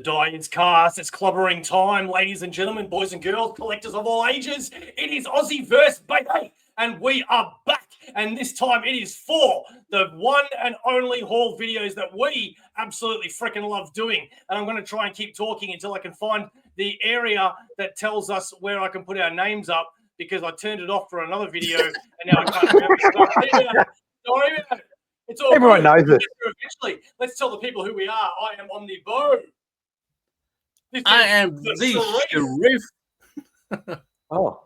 die is cast. It's clobbering time, ladies and gentlemen, boys and girls, collectors of all ages. It is AussieVerse, baby, and we are back. And this time it is for the one and only haul videos that we absolutely freaking love doing. And I'm going to try and keep talking until I can find the area that tells us where I can put our names up, because I turned it off for another video and now I can't remember. Sorry about it. It's all Everyone knows it. Eventually, let's tell the people who we are. I am on the bow. I am the Sharif. Oh,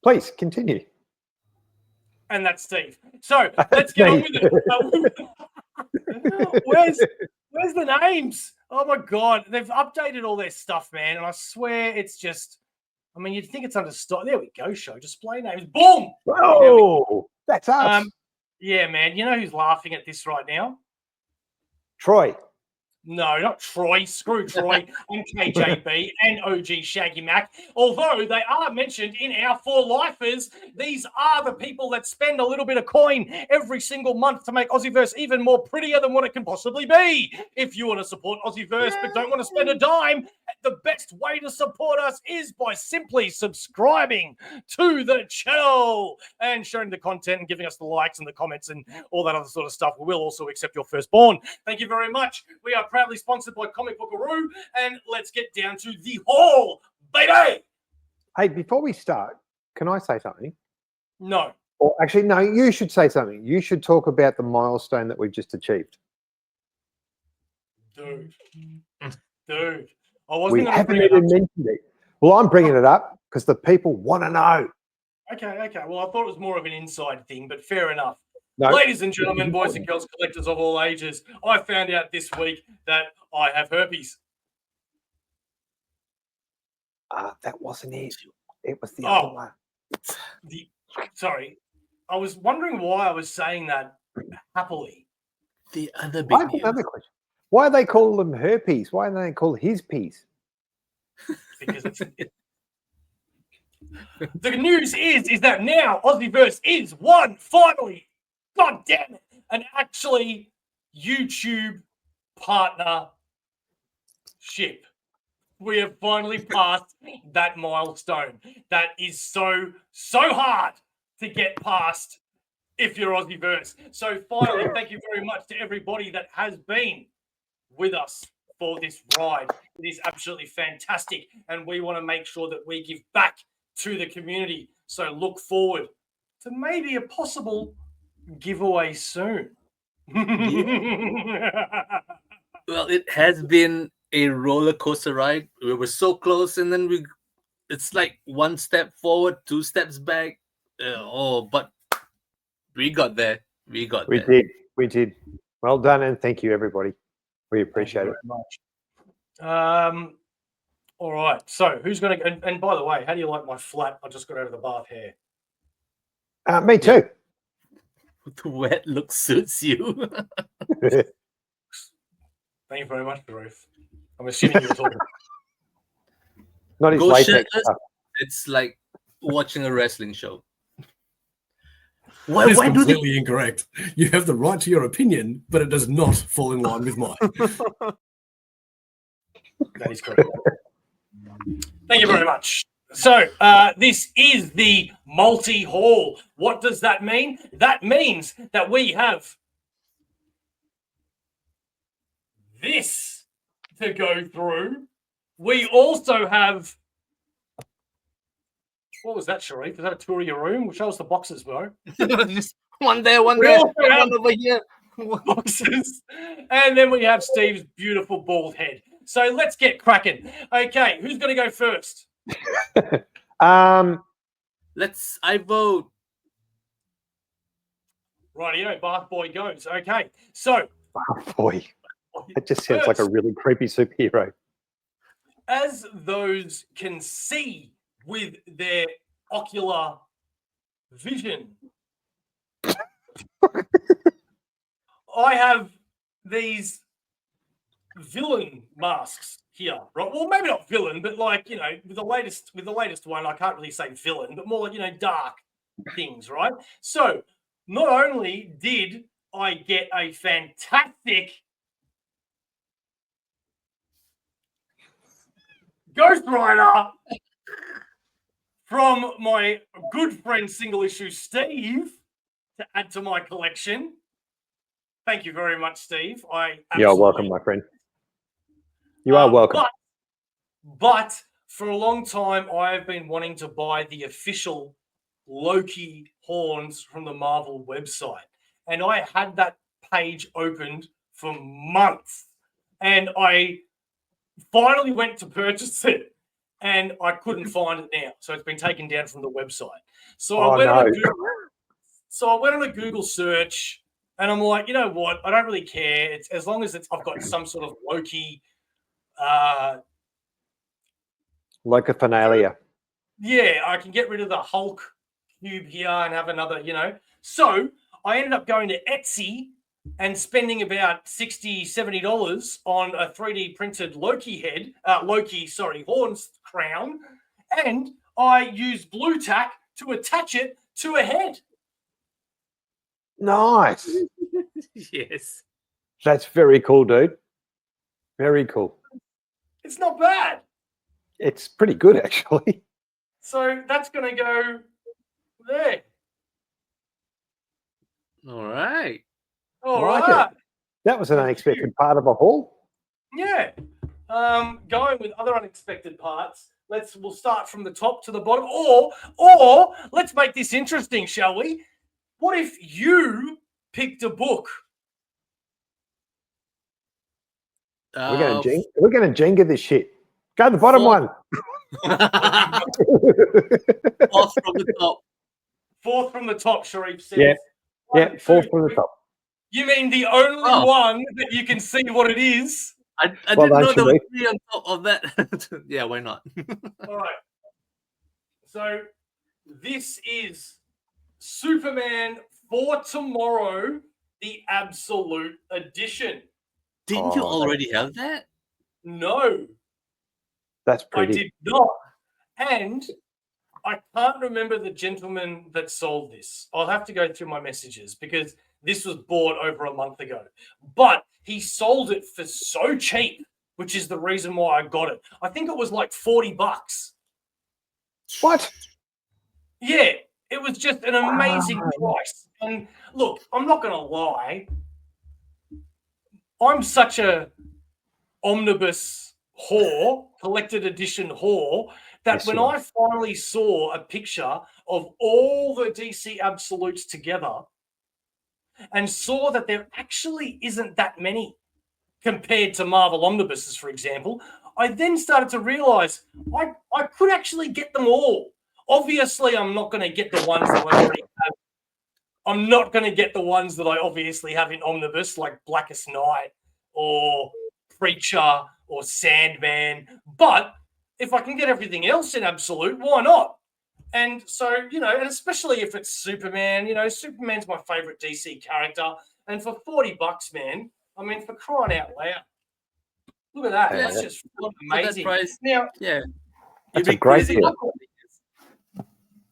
please continue. And that's Steve. So let's get on with it. Where's the names? Oh my God, they've updated all their stuff, man. And I swear it's just, I mean, you'd think it's under stock. There we go. Show display names. Boom. Oh, that's us. Yeah, man. You know who's laughing at this right now? Troy. No, not Troy. Screw Troy and KJB and OG Shaggy Mac. Although they are mentioned in our For Lifers, these are the people that spend a little bit of coin every single month to make AussieVerse even more prettier than what it can possibly be. If you want to support AussieVerse but don't want to spend a dime, the best way to support us is by simply subscribing to the channel and sharing the content and giving us the likes and the comments and all that other sort of stuff. We will also accept your firstborn. Thank you very much. We are proudly sponsored by Comic Bookaroo, and let's get down to the haul, baby. Hey, before we start, can I say something? No. Or actually, no, you should say something. You should talk about the milestone that we've just achieved. Dude. I wasn't we haven't even mentioned it. Well, I'm bringing it up because the people want to know. Okay. Well, I thought it was more of an inside thing, but fair enough. No. Ladies and gentlemen, boys and girls, collectors of all ages, I found out this week that I have herpes. That wasn't it. It was the other one. Sorry. I was wondering why I was saying that happily. The other big news. Another question. Why do they call them herpes? Why do they call his peas? Because it's... The news is that now AussieVerse is finally, God damn it, an actually YouTube partnership. We have finally passed that milestone. That is so hard to get past if you're AussieVerse. So finally, thank you very much to everybody that has been with us for this ride. It is absolutely fantastic, and we want to make sure that we give back to the community. So look forward to maybe a possible giveaway soon. Well, it has been a roller coaster ride. We were so close, and then it's like one step forward, two steps back. But we got there. We did. Well done, and thank you, everybody. We appreciate it. All right. So who's going to? And by the way, how do you like my flat? I just got out of the bath hair. Me too. The wet look suits you. Thank you very much, Ruth. I'm assuming you were talking. Not his latex stuff. It's like watching a wrestling show. That is completely incorrect. You have the right to your opinion, but it does not fall in line with mine. That is correct. Thank you very much. So this is the multi-haul. What does that mean? That means that we have this to go through. We also have... What was that, Sharif? Is that a tour of your room? Show us the boxes, bro. Just one there, one there, one over here. Boxes. And then we have Steve's beautiful bald head. So let's get cracking. Okay, who's going to go first? I vote. Rightio, Bath Boy goes. Okay, so... Bath Boy. It just sounds like a really creepy superhero. As those can see with their ocular vision, I have these villain masks here, right? Well, maybe not villain, but like, you know, with the latest one, I can't really say villain, but more like, you know, dark things, right? So not only did I get a fantastic Ghost Rider from my good friend Single Issue Steve to add to my collection. Thank you very much, Steve. You're welcome, my friend. You are welcome. But for a long time, I have been wanting to buy the official Loki horns from the Marvel website. And I had that page opened for months. And I finally went to purchase it. And I couldn't find it now. So it's been taken down from the website. So I went on a Google search. And I'm like, you know what? I don't really care. It's as long as I've got some sort of Loki. Locophonalia. Yeah, I can get rid of the Hulk cube here and have another, So I ended up going to Etsy and spending about $60, $70 on a 3D printed horns crown. And I used blue tack to attach it to a head. Nice. Yes. That's very cool, dude. Very cool. It's not bad. It's pretty good, actually. So that's going to go there. All right. All I like right. it. That was an unexpected part of a haul. Yeah. Going with other unexpected parts. We'll start from the top to the bottom, or let's make this interesting, shall we? What if you picked a book? We're going to Jenga this shit. Go to the bottom one. Fourth from the top. Fourth from the top, Sharif says. Yeah. One, Fourth two, from the three. top. You mean the only one that you can see what it is? I didn't know there were 3 on top of that. Yeah, why not? All right. So this is Superman for Tomorrow, the Absolute Edition. Didn't you already have that? No. That's pretty. I did not. And I can't remember the gentleman that sold this. I'll have to go through my messages because this was bought over a month ago. But he sold it for so cheap, which is the reason why I got it. I think it was like $40. What? Yeah, it was just an amazing price. And look, I'm not going to lie. I'm such a omnibus whore, collected edition whore, that when I finally saw a picture of all the DC Absolutes together and saw that there actually isn't that many compared to Marvel omnibuses, for example, I then started to realize I could actually get them all. Obviously, I'm not going to get the ones that I already have. I'm not going to get the ones that I obviously have in omnibus, like Blackest Night or Preacher or Sandman. But if I can get everything else in Absolute, why not? And so, and especially if it's Superman, Superman's my favorite DC character. And for $40, man, I mean, for crying out loud. Look at that. That's just amazing. That price, now, yeah. That's a great deal.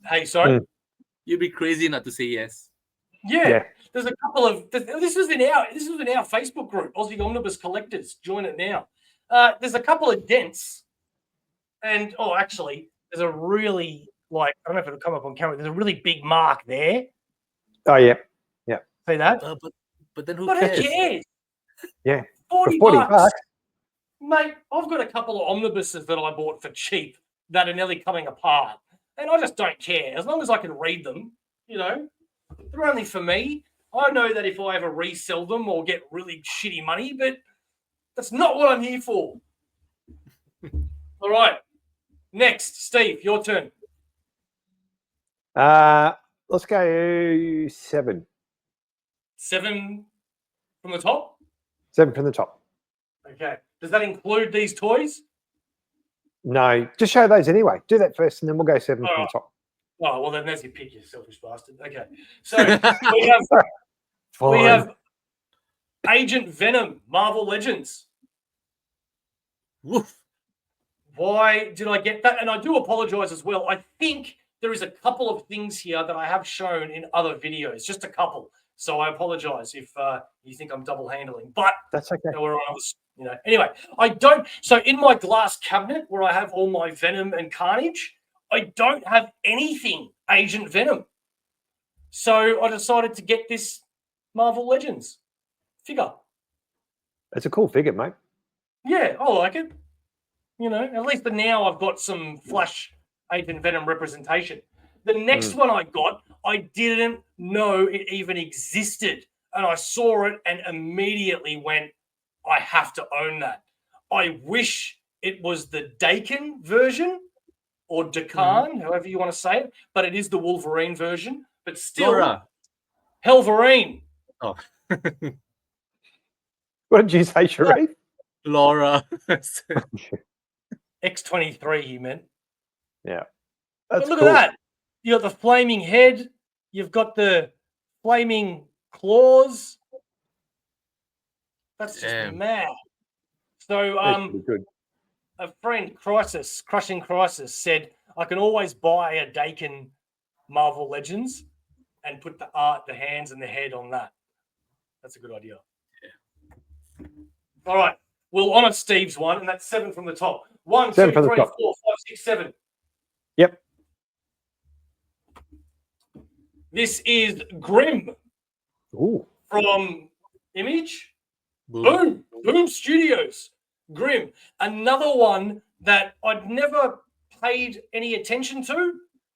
Hey, sorry? You'd be crazy not to say yes. Yeah. There's a couple of this was in our Facebook group, Aussie Omnibus Collectors. Join it now. There's a couple of dents, and actually, there's a really I don't know if it'll come up on camera. There's a really big mark there. Oh yeah. See that? But then who cares? Who cares? Yeah. $40, $40, mate. I've got a couple of omnibuses that I bought for cheap that are nearly coming apart, and I just don't care as long as I can read them. They're only for me. I know that if I ever resell them or get really shitty money, but that's not what I'm here for. All right. Next, Steve, your turn. Let's go 7. 7 from the top? 7 from the top. Okay. Does that include these toys? No, just show those anyway. Do that first, and then we'll go 7 from the top. Oh, well, then there's your pick, you selfish bastard. Okay. So we have Agent Venom, Marvel Legends. Woof. Why did I get that? And I do apologize as well. I think there is a couple of things here that I have shown in other videos, just a couple. So I apologize if you think I'm double handling, but that's okay. we're You know. Anyway, I don't. So in my glass cabinet where I have all my Venom and Carnage, I don't have anything Agent Venom. So I decided to get this Marvel Legends figure. It's a cool figure, mate. Yeah, I like it. You know, at least for now I've got some Flash Agent Venom representation. The next one I got, I didn't know it even existed. And I saw it and immediately went, I have to own that. I wish it was the Dakin version or Dakan, however you want to say it, but it is the Wolverine version. But still, Laura. Helverine. Oh, What did you say, Sharif? Laura. X-23, he meant. Yeah. But That's look cool. at that. You got the flaming head. You've got the flaming claws. That's just Damn. mad. So, That's pretty good. a friend, Crushing Crisis, said, I can always buy a Dakin Marvel Legends and put the art, the hands, and the head on that. That's a good idea. Yeah. All right. We'll honour Steve's one, and that's 7 from the top. 1, 2, 3, 4, 5, 6, 7. Yep. This is Grim Ooh. from Image. Boom. Boom Studios. Grim. Another one that I'd never paid any attention to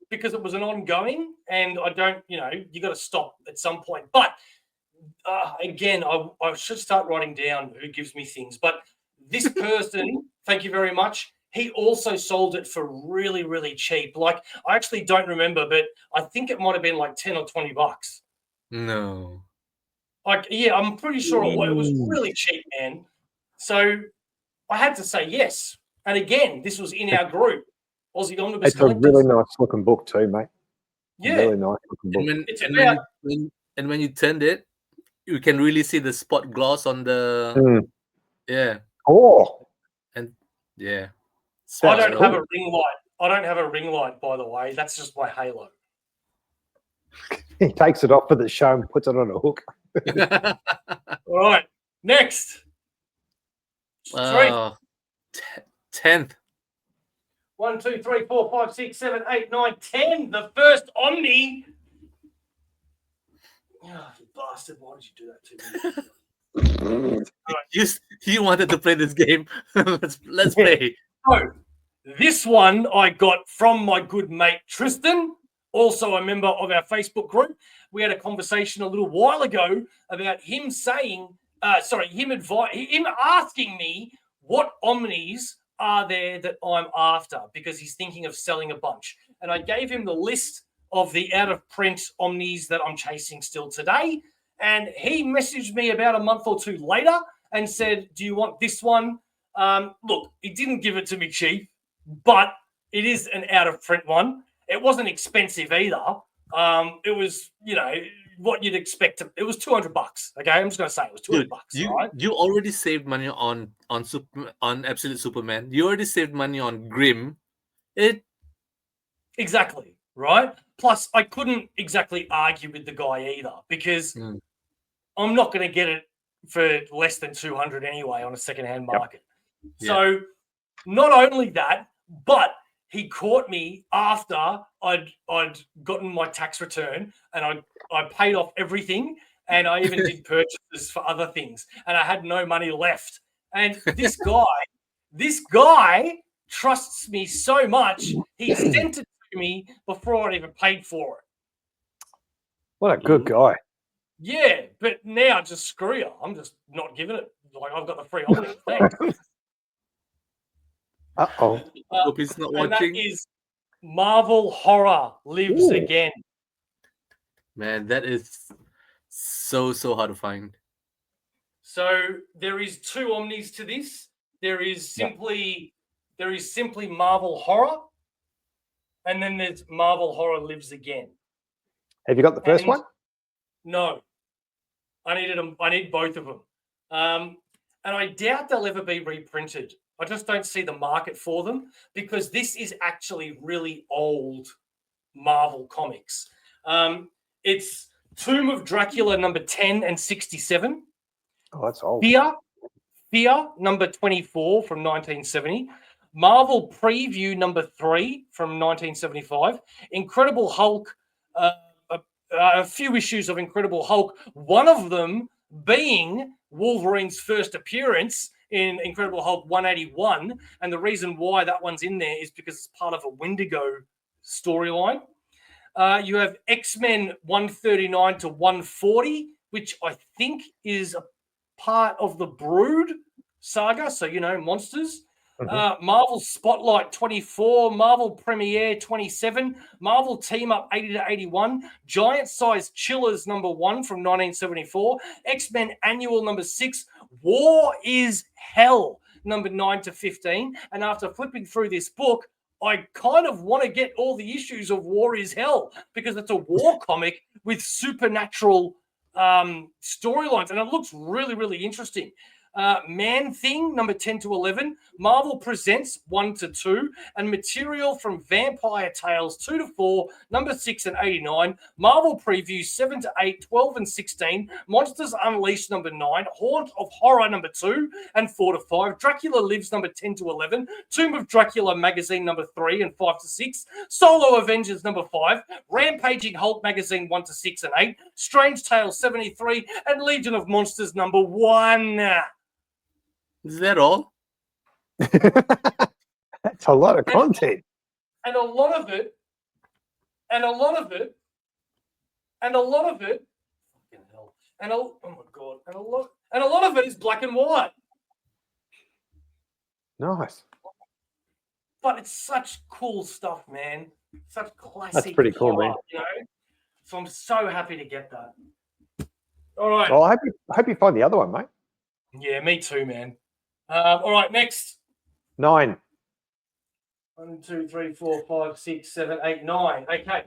because it was an ongoing, and I don't, you got to stop at some point. But again, I should start writing down who gives me things. But this person, thank you very much, he also sold it for really, really cheap. Like, I actually don't remember, but I think it might have been like 10 or 20 bucks. No. Like, yeah, I'm pretty sure it was really cheap, man. So I had to say yes. And again, this was in our group, Aussie Omnibus It's a Collectors. really nice looking book too, mate. Yeah. Really nice looking book. When you turned it, you can really see the spot gloss on the yeah. Oh. And yeah. I don't have a ring light. I don't have a ring light, by the way. That's just my halo. He takes it off for the show and puts it on a hook. All right. Next. 10th. 1, 2, 3, 4, 5, 6, 7, 8, 9, 10. The first Omni. Oh, you bastard. Why did you do that to me? You wanted to play this game. let's play. So, this one I got from my good mate Tristan, also a member of our Facebook group. We had a conversation a little while ago about him saying, him asking me what Omnis are there that I'm after because he's thinking of selling a bunch. And I gave him the list of the out-of-print Omnis that I'm chasing still today. And he messaged me about a month or two later and said, do you want this one? Look, he didn't give it to me cheap, but it is an out-of-print one. It wasn't expensive either. It was, what you'd expect. It was $200. Okay, I'm just gonna say it was $200. Right? You already saved money on Absolute Superman. You already saved money on Grim. Exactly right. Plus, I couldn't exactly argue with the guy either because I'm not going to get it for less than 200 anyway on a secondhand market. Yep. So, not only that, but he caught me after I'd gotten my tax return and I paid off everything and I even did purchases for other things and I had no money left. And this guy trusts me so much, he sent it to me before I even paid for it. What a good guy. Yeah, but now just screw you. I'm just not giving it. Like, I've got the free Omni. Thanks. Uh-oh. Hope he's not watching. That is Marvel Horror Lives Again. Man, that is so hard to find. So there is 2 Omnis to this. There is simply Marvel Horror, and then there's Marvel Horror Lives Again. Have you got the first one? No. I need both of them. And I doubt they'll ever be reprinted. I just don't see the market for them because this is actually really old Marvel comics. It's Tomb of Dracula number 10 and 67. Oh, that's old. Fear, number 24 from 1970. Marvel Preview, number 3 from 1975. Incredible Hulk, a few issues of Incredible Hulk, one of them being Wolverine's first appearance in Incredible Hulk 181. And the reason why that one's in there is because it's part of a Wendigo storyline. You have X-Men 139 to 140, which I think is a part of the Brood saga. So, monsters. Marvel Spotlight 24, Marvel Premiere 27, Marvel Team Up 80 to 81, Giant Size Chillers number 1 from 1974, X-Men Annual number 6, War is Hell number 9 to 15. And after flipping through this book, I kind of want to get all the issues of War is Hell because it's a war comic with supernatural storylines, and it looks really, really interesting. Man Thing, number 10 to 11, Marvel Presents 1 to 2, and material from Vampire Tales 2 to 4, number 6 and 89, Marvel Previews 7 to 8, 12 and 16, Monsters Unleashed number 9, Haunt of Horror number 2 and 4 to 5, Dracula Lives number 10 to 11, Tomb of Dracula magazine number 3 and 5 to 6, Solo Avengers number 5, Rampaging Hulk magazine 1 to 6 and 8, Strange Tales 73, and Legion of Monsters number 1. Is that all? That's a lot of content. And a lot of it, fucking hell. Oh my God. And a lot of it is black and white. Nice. But it's such cool stuff, man. Such classic. That's pretty cool, horror, man. So I'm so happy to get that. All right. Well, I hope you find the other one, mate. Yeah, me too, man. All right, next. 9. 1, 2, 3, 4, 5, 6, 7, 8, 9. Okay.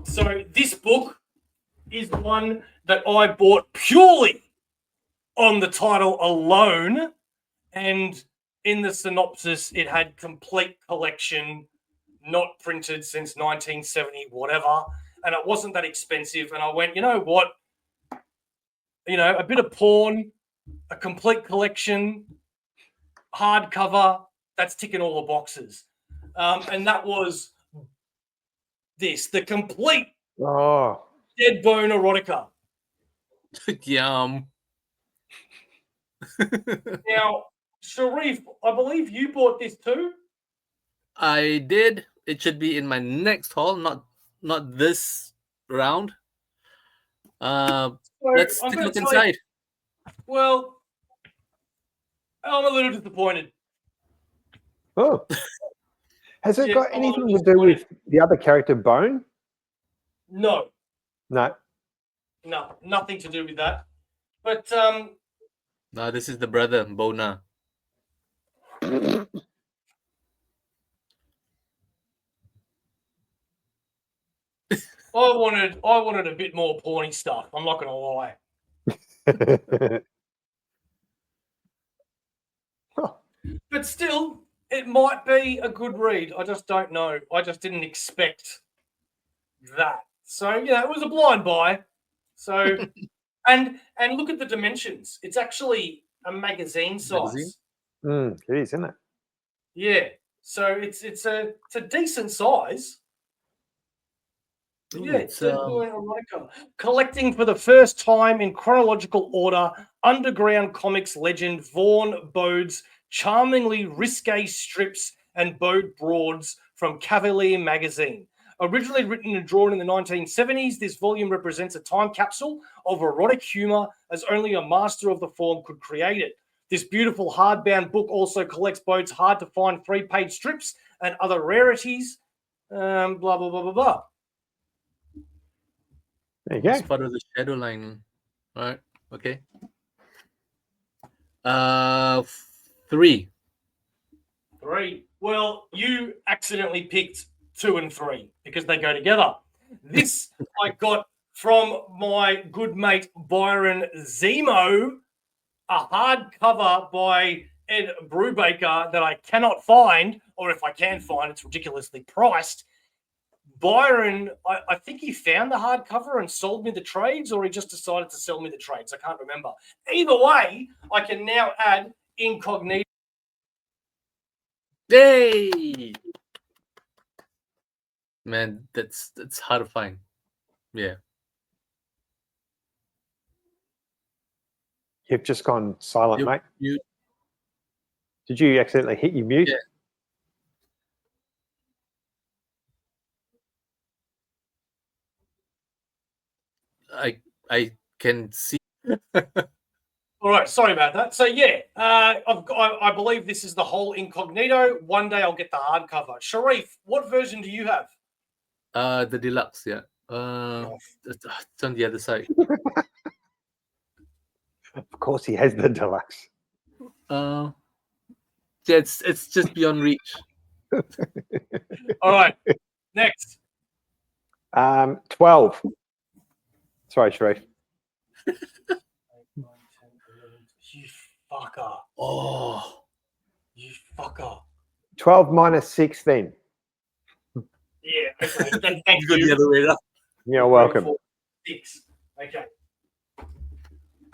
So this book is one that I bought purely on the title alone. And in the synopsis, it had complete collection, not printed since 1970, whatever. And it wasn't that expensive. And I went, you know what? A bit of porn, a complete collection, hardcover, that's ticking all the boxes. And that was the complete Dead Bone Erotica. Yum. Now, Sharif, I believe you bought this too? I did. It should be in my next haul, not this round. Let's take a look inside. Well, I'm a little disappointed. Oh. Has it got I'm a anything little to do with the other character, Bone? No, No. nothing to do with that. But No, this is the brother, Bona. I wanted a bit more porny stuff. I'm not going to lie. But still, it might be a good read. I just don't know. I just didn't expect that. So, it was a blind buy. So, and look at the dimensions. It's actually a magazine size. It is, isn't it? Yeah. So it's a decent size. Yeah, it's Erotica. Collecting for the first time in chronological order, underground comics legend Vaughn Bode's charmingly risque strips and Bode broads from Cavalier magazine. Originally written and drawn in the 1970s, this volume represents a time capsule of erotic humor as only a master of the form could create it. This beautiful hardbound book also collects Bode's hard-to-find 3-page strips and other rarities. Blah, blah, blah, blah, blah. There you go. It's part of the shadow line. All right. Okay. 3. 3. Well, you accidentally picked 2 and 3 because they go together. This I got from my good mate Byron Zemo, a hardcover by Ed Brubaker that I cannot find, or if I can find, it's ridiculously priced. Byron, I think he found the hardcover and sold me the trades, or he just decided to sell me the trades. I can't remember. Either way, I can now add incognito. Yay! Man, that's hard to find. Yeah. You've just gone silent, mate. You Did you accidentally hit your mute? Yeah. I can see. All right, sorry about that. So yeah, I believe this is the whole incognito. One day I'll get the hardcover. Sharif, what version do you have? The deluxe, yeah. It's on the other side. Of course, he has the deluxe. Yeah, it's just beyond reach. All right, next. 12. Sorry, Sharif. You fucker. Oh, You fucker. 12 minus 6 then. Yeah, okay. Thank go the you. other way around. You're welcome. 4, 6. Okay.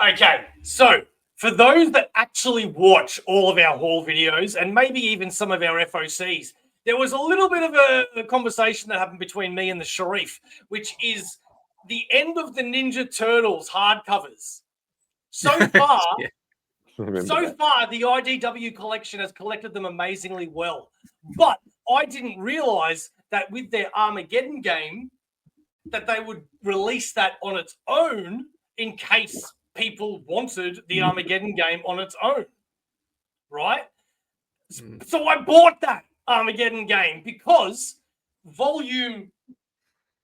Okay, so for those that actually watch all of our haul videos and maybe even some of our FOCs, there was a little bit of a conversation that happened between me and the Sharif, which is the end of the Ninja Turtles hardcovers. So far, Yeah. so far, the IDW collection has collected them amazingly well. But I didn't realize that with their Armageddon game, that they would release that on its own in case people wanted the Armageddon game on its own, right? So I bought that Armageddon game because volume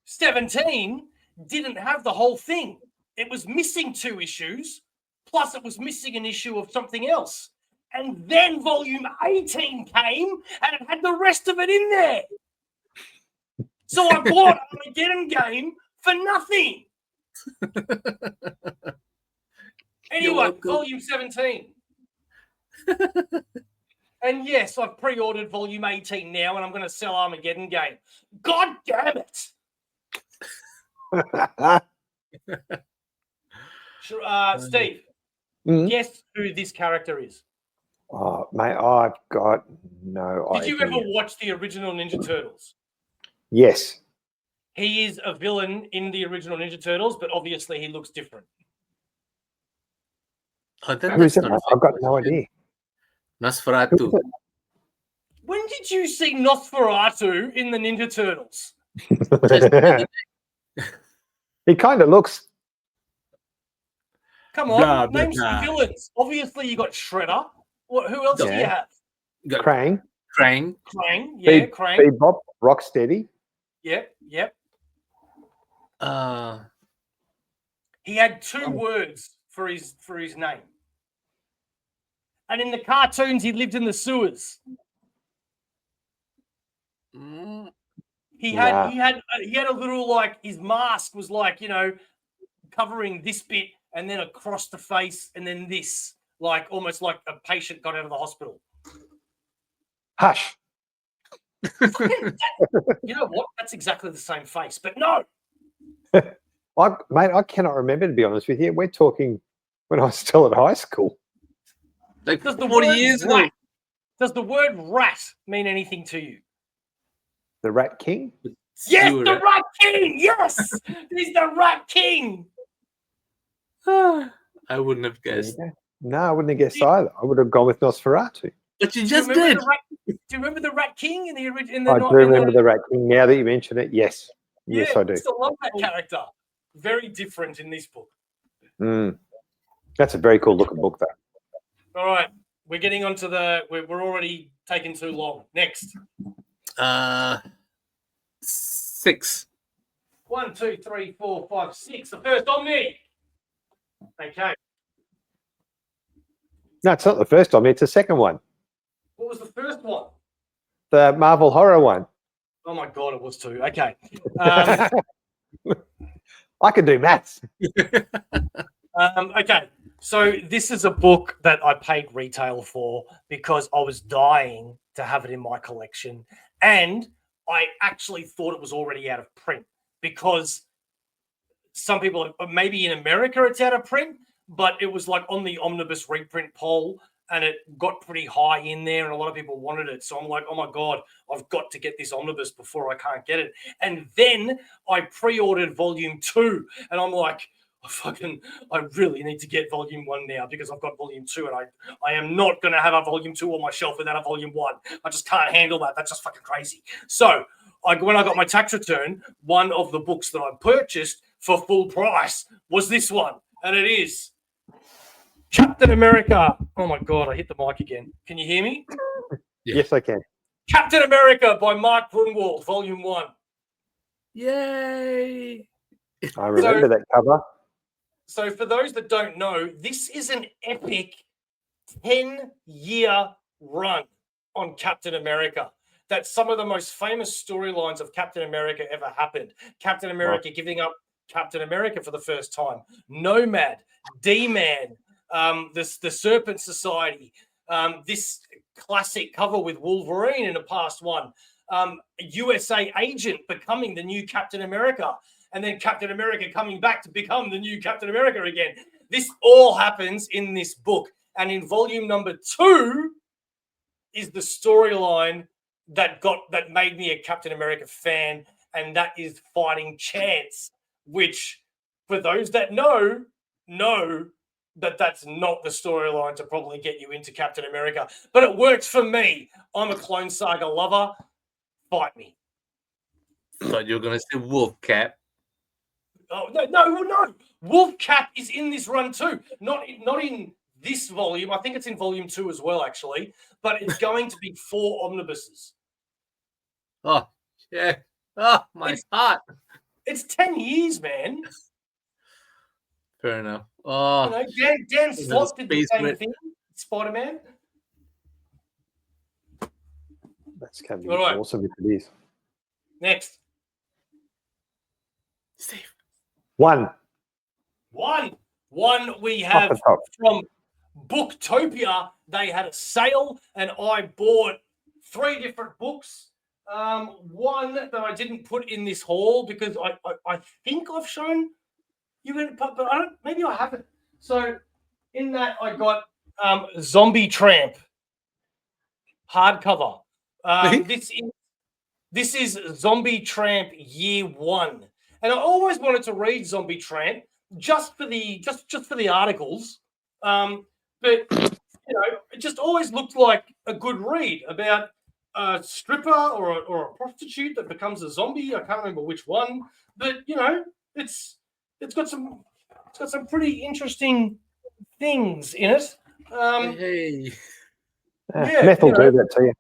17 didn't have the whole thing. It was missing 2 issues, plus it was missing an issue of something else. And then volume 18 came and it had the rest of it in there. So I bought Armageddon game for nothing. Anyway, volume 17. And yes, I've pre-ordered volume 18 now, and I'm going to sell Armageddon game. God damn it! Steve, guess who this character is? Oh, mate, I've got no idea. Did you ever watch the original Ninja Turtles? Yes. He is a villain in the original Ninja Turtles, but obviously he looks different. Who is it? I've got no idea. Nosferatu. When did you see Nosferatu in the Ninja Turtles? He kind of looks. Come on, name some villains. Obviously, you got Shredder. Who else do you have? Krang. Krang. Yeah, Krang. Bebop, Rocksteady. Yep. Uh, He had 2 words for his name. And in the cartoons, he lived in the sewers. He had a little, like, his mask was like, you know, covering this bit and then across the face and then this, like almost like a patient got out of the hospital. Hush. You know what? That's exactly the same face, but no. Mate, I cannot remember, to be honest with you. We're talking when I was still at high school. Like 40 years ago. Does the word rat mean anything to you? The Rat King? Yes, the Rat King! Yes! He's the Rat King! I wouldn't have guessed. No, I wouldn't have guessed either. I would have gone with Nosferatu. But you just did. Do you remember the Rat King in the I do remember the Rat King. Now that you mention it, yes. Yes, I do. I still love that character. Very different in this book. That's a very cool looking book, though. All right. We're getting on to we're already taking too long. Next. 6. 1, 2, 3, 4, 5, 6. The first on me. Okay. No, it's not the first one. It's the second one. What was the first one? The Marvel horror one. Oh my God, it was 2. Okay. I can do maths. Okay. So this is a book that I paid retail for because I was dying to have it in my collection. And I actually thought it was already out of print because some people, maybe in America it's out of print, but it was like on the omnibus reprint poll and it got pretty high in there and a lot of people wanted it. So I'm like, oh my God, I've got to get this omnibus before I can't get it. And then I pre-ordered volume 2 and I'm like, I really need to get volume 1 now because I've got volume 2 and I am not going to have a volume 2 on my shelf without a volume 1. I just can't handle that. That's just fucking crazy. So when I got my tax return, one of the books that I purchased for full price was this one. And it is Captain America. Oh my God, I hit the mic again. Can you hear me? Yeah. Yes, I can. Captain America by Mark Grunwald, volume 1. Yay! I remember that cover. So for those that don't know, this is an epic 10-year run on Captain America. That's some of the most famous storylines of Captain America ever happened. Captain America giving up Captain America for the first time. Nomad, D-Man, the Serpent Society, this classic cover with Wolverine in a past one, USA Agent becoming the new Captain America, and then Captain America coming back to become the new Captain America again. This all happens in this book. And in volume number 2 is the storyline that made me a Captain America fan, and that is Fighting Chance, which for those that know that that's not the storyline to probably get you into Captain America. But it works for me. I'm a Clone Saga lover. Fight me. Thought you were gonna say Wolf Cap. Oh no! Wolf Cap is in this run too. Not in this volume. I think it's in volume 2 as well, actually. But it's going to be 4 omnibuses. Oh yeah. Oh my heart. It's 10 years, man. Fair enough. Oh, Dan Slott did the space same red. thing. Spider-Man. That's going to be All right. awesome if it is. Next. Steve. One. One we have the top. from Booktopia. They had a sale, and I bought 3 different books. One that I didn't put in this haul because I think I've shown you in, but I don't. Maybe I haven't. So in that I got Zombie Tramp hardcover. This is Zombie Tramp Year 1, and I always wanted to read Zombie Tramp just for the articles, but it just always looked like a good read about a stripper or a prostitute that becomes a zombie. I can't remember which one, but it's got some pretty interesting things in it. Hey. Meth will do that to you.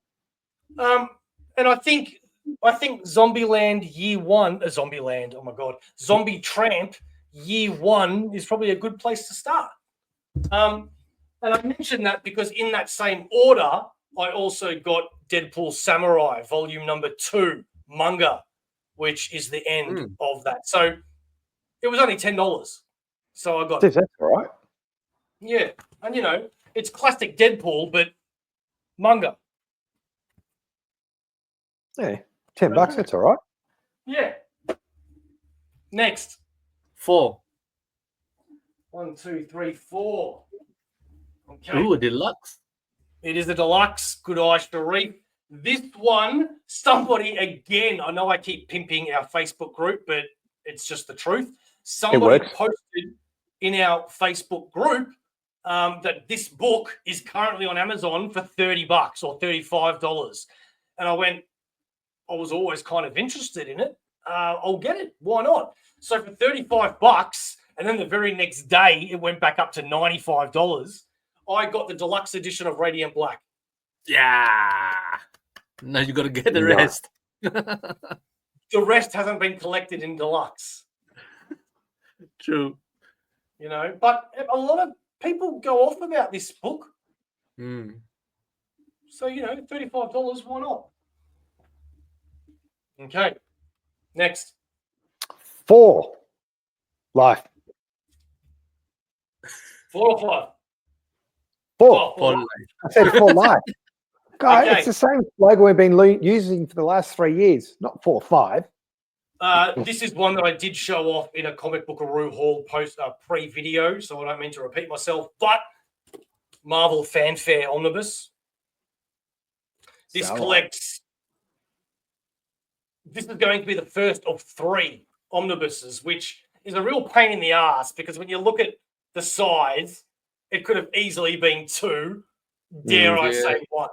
And I think Zombieland Year 1, Zombieland, oh my God, Zombie Tramp Year 1 is probably a good place to start. And I mentioned that because in that same order, I also got Deadpool Samurai Volume number 2 manga, which is the end of that. So it was only $10. So I got That's all right. Yeah. And it's classic Deadpool, but manga. Yeah, $10. That's all right. Yeah. Next. 4. 1, 2, 3, 4. Okay. Ooh, deluxe. It is the deluxe Good Eye Sharif. This one, somebody again, I know I keep pimping our Facebook group, but it's just the truth. Somebody posted in our Facebook group that this book is currently on Amazon for $30 or $35. And I was always kind of interested in it. I'll get it. Why not? So for $35, and then the very next day it went back up to $95. I got the deluxe edition of Radiant Black. Yeah. Now you got to get the rest. The rest hasn't been collected in deluxe. True. But a lot of people go off about this book. So, $35, why not? Okay. Next. 4. Life. 4 or 5? 4. Oh, 4. I said 4 life. Guy, Okay. it's the same logo we've been using for the last 3 years, not 4 or 5. This is one that I did show off in a Comic Bookaroo Hall post pre-video, so I don't mean to repeat myself, but Marvel Fanfare Omnibus. This collects. This is going to be the first of 3 omnibuses, which is a real pain in the ass because when you look at the size, it could have easily been 2. Dare I say 1?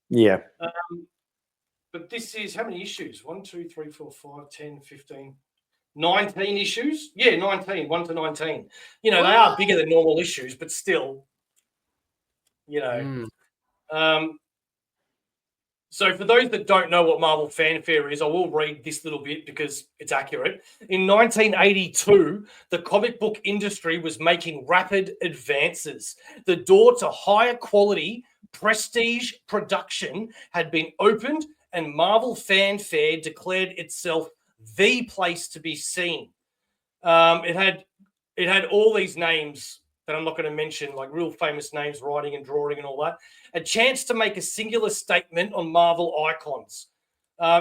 Yeah. But this is how many issues? 1, 2, 3, 4, 5, 10, 15, 19 issues? Yeah, 19, 1 to 19. You know, they are bigger than normal issues, but still, you know. So for those that don't know what Marvel Fanfare is, I will read this little bit because it's accurate. In 1982, the comic book industry was making rapid advances. The door to higher quality, prestige production had been opened, and Marvel Fanfare declared itself the place to be seen. It had all these names that I'm not going to mention, like real famous names, writing and drawing and all that. A chance to make a singular statement on Marvel icons.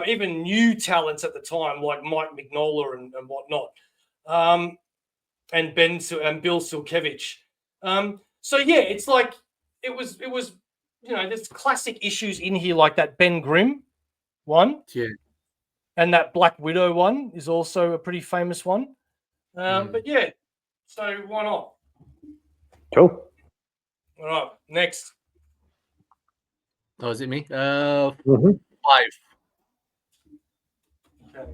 Even new talents at the time, like Mike Mignola and whatnot, and Bill Sienkiewicz. So yeah, it's like it was. You know, there's classic issues in here like that Ben Grimm one, and that Black Widow one is also a pretty famous one. But yeah, so why not? Cool. All right, next. Oh, is it me? 5. Okay.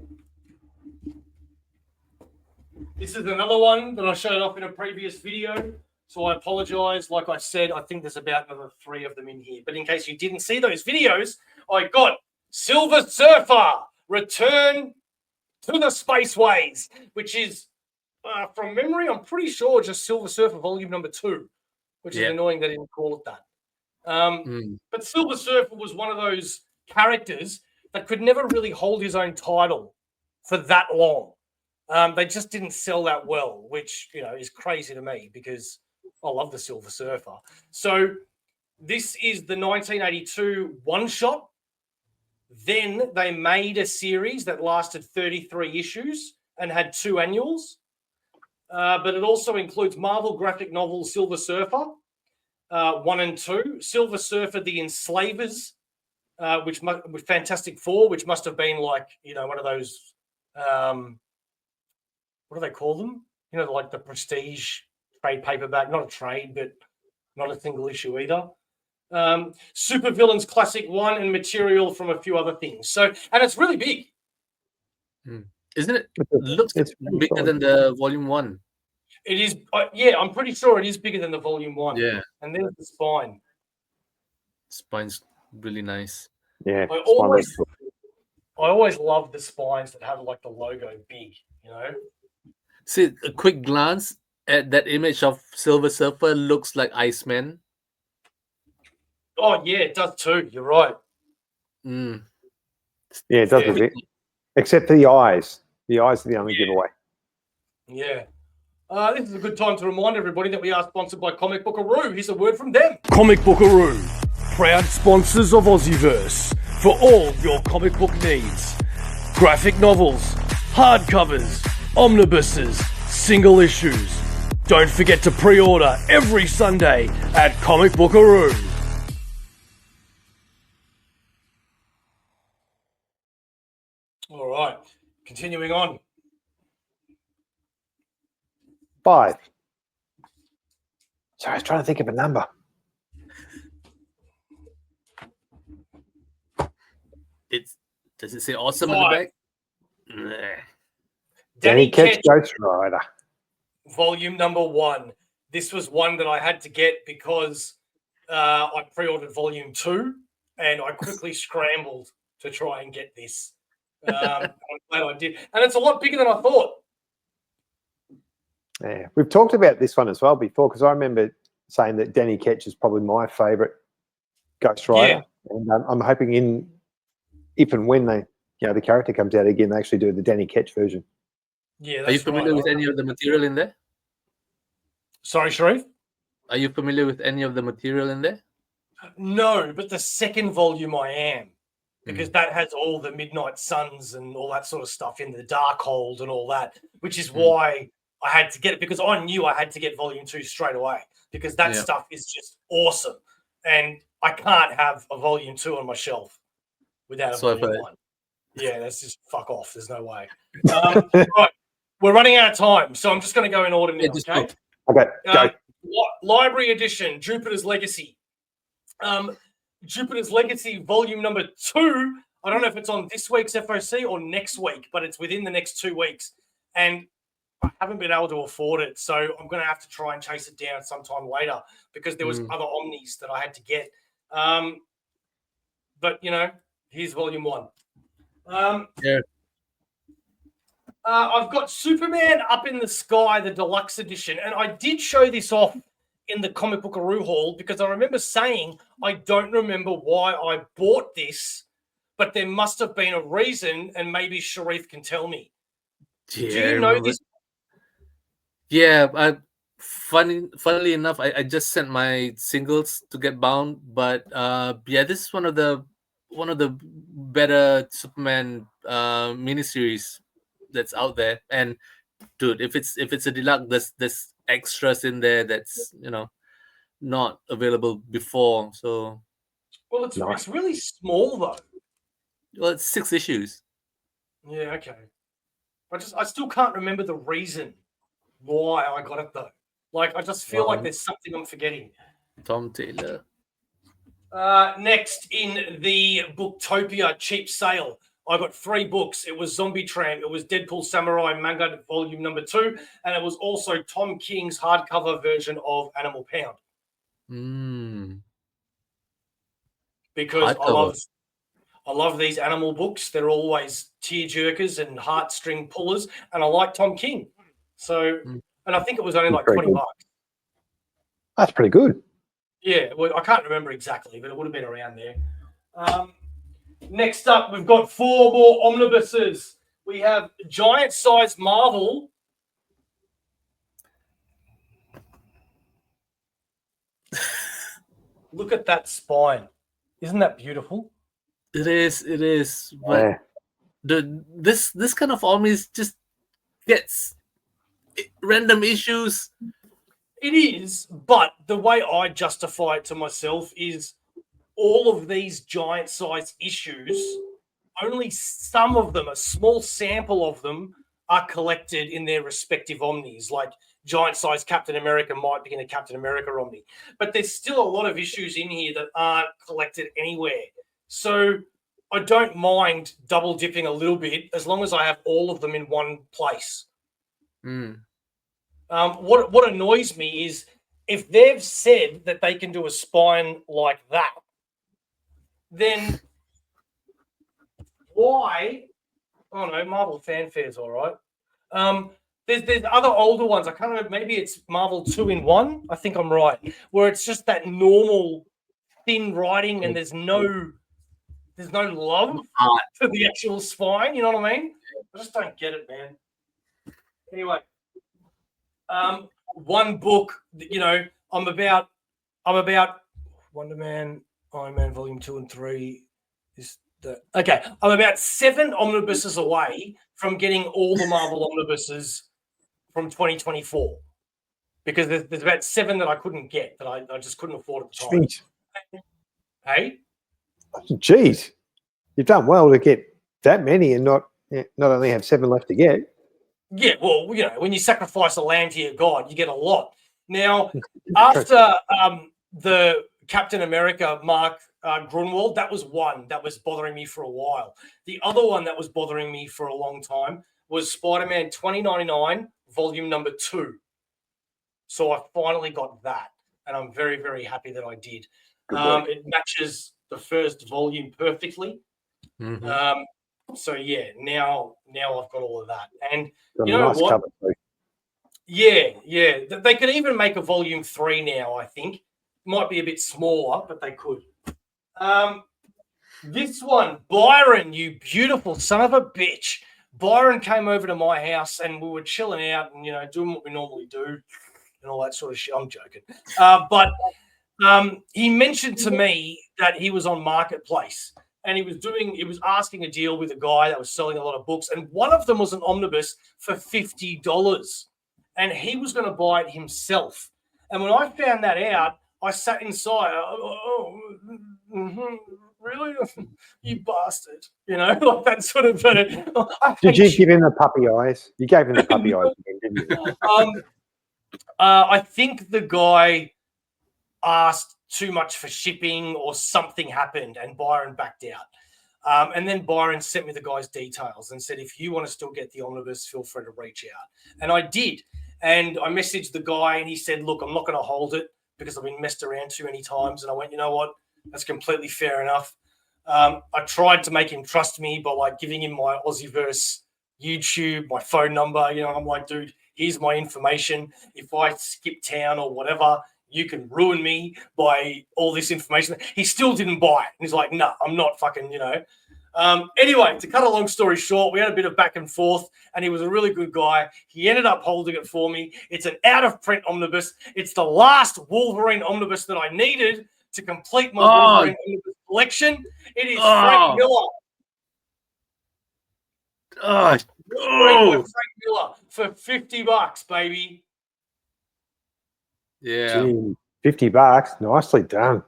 This is another one that I showed off in a previous video, so I apologize. Like I said, I think there's about another 3 of them in here. But in case you didn't see those videos, I got Silver Surfer, Return to the Spaceways, which is, from memory, I'm pretty sure just Silver Surfer Volume number 2, which is annoying they didn't call it that. But Silver Surfer was one of those characters that could never really hold his own title for that long. They just didn't sell that well, which, you know, is crazy to me because I love the Silver Surfer. So this is the 1982 one-shot. Then they made a series that lasted 33 issues and had 2 annuals. But it also includes Marvel graphic novel Silver Surfer 1 and 2, Silver Surfer the Enslavers, which with Fantastic Four, which must have been like, you know, one of those, what do they call them? You know, like the prestige trade paperback, not a trade, but not a single issue either. Super Villains Classic 1 and material from a few other things. So, and it's really big. Isn't it? Looks bigger than the Volume 1. It is, yeah, I'm pretty sure it is bigger than the Volume 1. Yeah. And there's the spine. Spine's really nice. Yeah. I always love the spines that have like the logo big, you know? See, a quick glance at that image of Silver Surfer looks like Iceman. Oh, yeah, it does too. You're right. Yeah, it does a bit. Except for the eyes. The eyes are the only giveaway. Yeah. This is a good time to remind everybody that we are sponsored by Comic Bookaroo. Here's a word from them. Comic Bookaroo, proud sponsors of AussieVerse for all your comic book needs. Graphic novels, hardcovers, omnibuses, single issues. Don't forget to pre-order every Sunday at Comic Bookaroo. All right. Continuing on. 5. Sorry, I was trying to think of a number. Does it say awesome on the back? Danny Ketch Ghost Rider. Volume number 1. This was one that I had to get because I pre-ordered Volume 2 and I quickly scrambled to try and get this. I'm glad I did. And it's a lot bigger than I thought. Yeah, we've talked about this one as well before because I remember saying that Danny Ketch is probably my favourite Ghost Rider, and I'm hoping if and when they, the character comes out again, they actually do the Danny Ketch version. Yeah, are you familiar with any of the material in there? Sorry, Sharif? Are you familiar with any of the material in there? No, but the second volume I am, because that has all the Midnight Suns and all that sort of stuff in the Darkhold and all that, which is why I had to get it, because I knew I had to get volume 2 straight away, because that stuff is just awesome. And I can't have a volume 2 on my shelf without a volume 1. Yeah, that's just fuck off. There's no way. Right, we're running out of time, so I'm just going to go in order now, okay? Okay, go. Library edition, Jupiter's Legacy. Jupiter's Legacy volume number 2. I don't know if it's on this week's FOC or next week, but it's within the next 2 weeks. And I haven't been able to afford it, so I'm going to have to try and chase it down sometime later, because there was other Omnis that I had to get. But, you know, here's volume 1. I've got Superman Up in the Sky, the deluxe edition, and I did show this off in the Comic Bookaroo haul, because I remember saying I don't remember why I bought this, but there must have been a reason, and maybe Sharif can tell me. Yeah, do you know this? Yeah, funnily enough, I just sent my singles to get bound, but yeah, this is one of the better Superman miniseries that's out there. And dude, if it's a deluxe, there's extras in there that's, you know, not available before. So Well, it's really small though. well, it's 6 issues. Yeah, okay. I still can't remember the reason why I got it though. Like, I just feel like there's something I'm forgetting. Tom Taylor. Next in the Booktopia cheap sale, I got 3 books. It was Zombie Tramp, it was Deadpool Samurai Manga volume number 2, and it was also Tom King's hardcover version of Animal Pound. Because I love these animal books. They're always tearjerkers and heartstring pullers, and I like Tom King. So, and I think it was only like $20. That's pretty good. Yeah, well, I can't remember exactly, but it would have been around there. Next up, we've got 4 more omnibuses. We have giant size Marvel. Look at that spine. Isn't that beautiful? It is. But this kind of omnis just gets random issues. It is, but the way I justify it to myself is all of these giant size issues, only some of them, a small sample of them, are collected in their respective omnis. Like giant size Captain America might be in a Captain America omni, but there's still a lot of issues in here that aren't collected anywhere. So I don't mind double dipping a little bit as long as I have all of them in one place. What annoys me is if they've said that they can do a spine like that, then why? Oh no, Marvel Fanfare's all right. There's other older ones. I can't remember. Maybe it's Marvel 2-in-1. I think I'm right. Where it's just that normal thin writing and there's no love to the actual spine. You know what I mean? I just don't get it, man. Anyway. One book, you know, I'm about Wonder Man, Iron Man Volume 2 and 3 I'm about 7 omnibuses away from getting all the Marvel omnibuses from 2024, because there's about 7 that I couldn't get, that I just couldn't afford at the time. Jeez. Hey? Jeez. You've done well to get that many and not only have 7 left to get. Yeah, well, you know, when you sacrifice a land to your god, you get a lot. Now, after the Captain America Mark Grunwald, that was one that was bothering me for a while. The other one that was bothering me for a long time was Spider-Man 2099, volume number 2. So I finally got that, and I'm very, very happy that I did. It matches the first volume perfectly. So yeah, now I've got all of that, and you know nice what? Yeah. They could even make a volume 3 now. I think might be a bit smaller, but they could. This one, Byron, you beautiful son of a bitch. Byron came over to my house, and we were chilling out and, you know, doing what we normally do and all that sort of shit. I'm joking, but He mentioned to me that he was on Marketplace and he was asking a deal with a guy that was selling a lot of books, and one of them was an omnibus for $50, and he was going to buy it himself. And when I found that out, I sat inside. Really, you bastard! You know, like that sort of. Did you give him the puppy eyes? You gave him the puppy eyes again, didn't you? I think the guy asked too much for shipping or something happened and Byron backed out. And then Byron sent me the guy's details and said, if you want to still get the omnibus, feel free to reach out. And I did. And I messaged the guy and he said, look, I'm not going to hold it because I've been messed around too many times. And I went, you know what? That's completely fair enough. I tried to make him trust me by like giving him my AussieVerse YouTube, my phone number. You know, I'm like, dude, here's my information. If I skip town or whatever, you can ruin me by all this information. He still didn't buy it. He's like, no, I'm not fucking, you know. Anyway, to cut a long story short, we had a bit of back and forth, and he was a really good guy. He ended up holding it for me. It's an out-of-print omnibus. It's the last Wolverine omnibus that I needed to complete my Wolverine omnibus collection. It is Frank Miller. Frank Miller for $50, baby. Yeah. Gee, $50. Nicely done.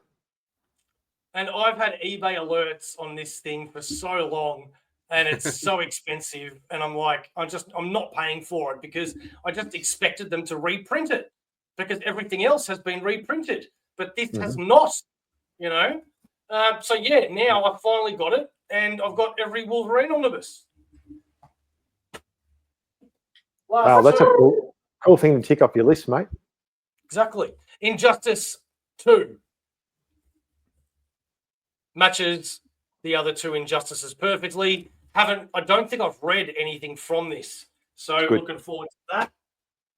And I've had eBay alerts on this thing for so long, and it's so expensive. And I'm like, I'm not paying for it because I just expected them to reprint it because everything else has been reprinted, but this has not, you know. So yeah, now I finally got it, and I've got every Wolverine omnibus. Wow, that's a cool thing to tick off your list, mate. Exactly. Injustice 2 matches the other two Injustices perfectly. I don't think I've read anything from this, so looking forward to that.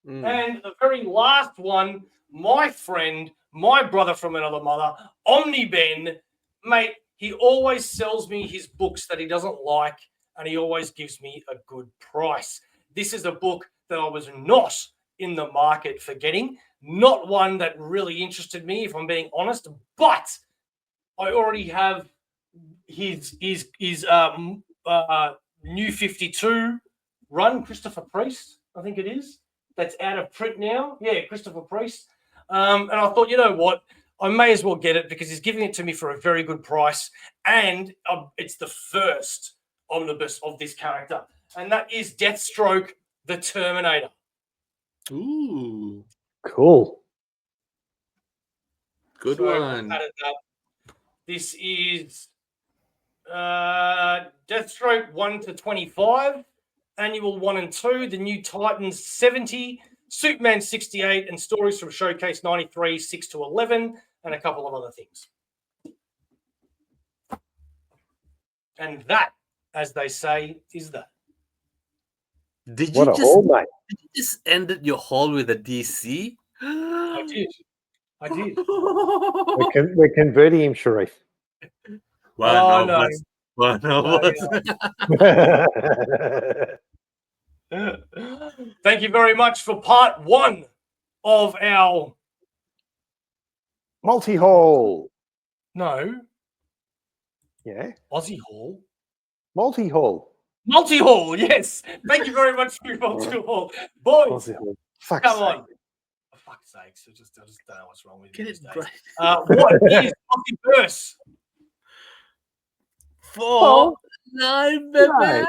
And the very last one, my friend, my brother from another mother, OmniBen, mate, he always sells me his books that he doesn't like, and he always gives me a good price. This is a book that I was not in the market for getting, not one that really interested me, if I'm being honest, but I already have his New 52 run, Christopher Priest, I think it is. That's out of print now. Yeah, Christopher Priest. And I thought, you know what? I may as well get it because he's giving it to me for a very good price. And it's the first omnibus of this character. And that is Deathstroke, the Terminator. Ooh. Cool. Good one. This is Deathstroke 1 to 25, Annual 1 and 2, The New Titans 70, Superman 68, and stories from Showcase 93, 6 to 11, and a couple of other things. And that, as they say, is that. Did What you a haul, mate. just ended your haul with a DC? I did. We're converting him, Sharif. One no. of us. Thank you very much for part 1 of our MultiHAUL. No. Yeah. Aussie Haul. MultiHAUL. MultiHAUL, yes. Thank you very much for your MultiHAUL. Boys, MultiHAUL. come on. For fuck's sakes, I just don't know what's wrong with you. Get it these days. right. What is AussieVerse? 4, 9, baby.